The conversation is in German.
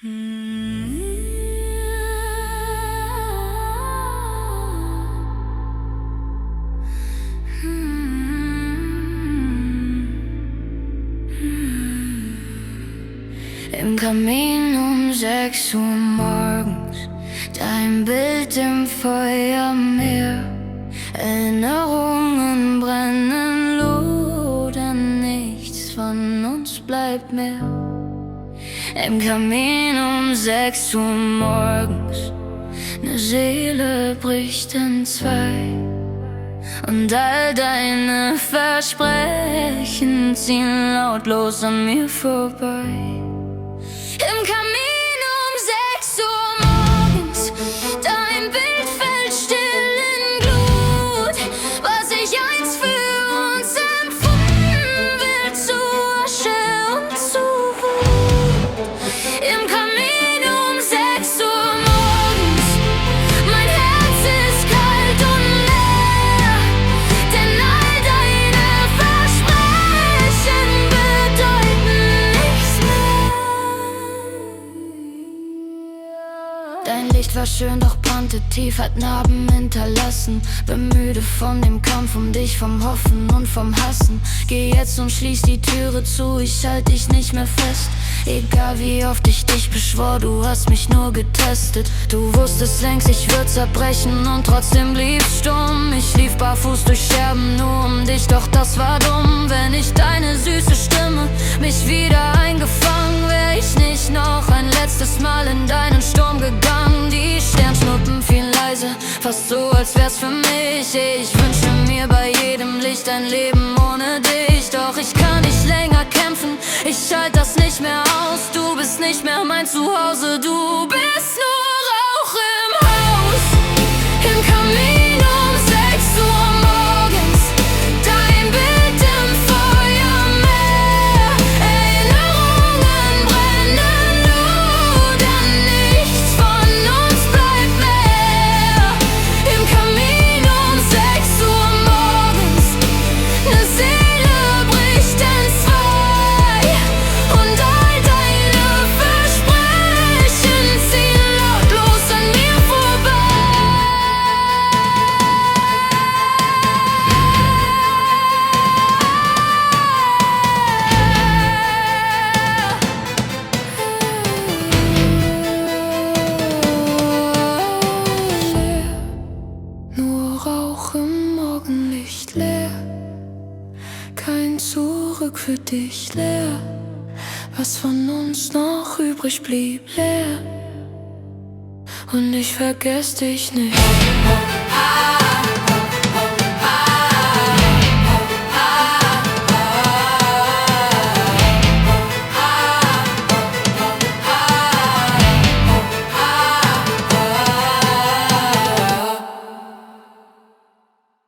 Im Kamin um 6 Uhr morgens, dein Bild im Feuermeer. Erinnerungen brennen, lodern, nichts von uns bleibt mehr. Im Kamin um 6 Uhr morgens, ne Seele bricht in zwei. Und all deine Versprechen ziehen lautlos an mir vorbei. Im Kamin um 6 Uhr morgens, dein Bild fällt still in Glut. Was ich einst für uns empfunden, wird zu Asche und zu Wut. Im Kamin um 6 Uhr morgens, mein Herz ist kalt und leer, denn all deine Versprechen bedeuten nichts mehr. Dein Licht war schön, doch brannte tief, hat Narben hinterlassen. Bin müde von dem Kampf um dich, vom Hoffen und vom Hassen. Geh jetzt und schließ die Türe zu, ich halt dich nicht mehr fest. Egal wie oft ich dich beschwor, du hast mich nur getestet. Du wusstest längst, ich würd zerbrechen und trotzdem bliebst stumm. Ich lief barfuß durch Scherben nur um dich, doch das war dumm. Wenn ich deine süße Stimme mich wieder eingefangen, wär ich nicht noch ein letztes Mal in deinen Sturm gegangen. Die Sternschnuppen fielen leise, fast so als wär's für mich. Ich wünsche mir bei jedem Licht ein Leben ohne dich, doch ich kann nicht länger kämpfen, ich halt das nicht mehr aus. Du bist nicht mehr mein Zuhause, du bist nur Rauch im Haus. Im Kamin um 6 Uhr morgens, dein Bild im Feuermeer. Erinnerungen brennen, lodern, nichts von uns bleibt mehr. Im Kamin um 6 Uhr morgens, ne Seele bricht in zwei. Und all deine Versprechen ziehen lautlos an mir vorbei. Nur Rauch im Morgenlicht, leer, kein Zurück für dich, leer. Was von uns noch übrig blieb, leer. Und ich vergess dich nicht.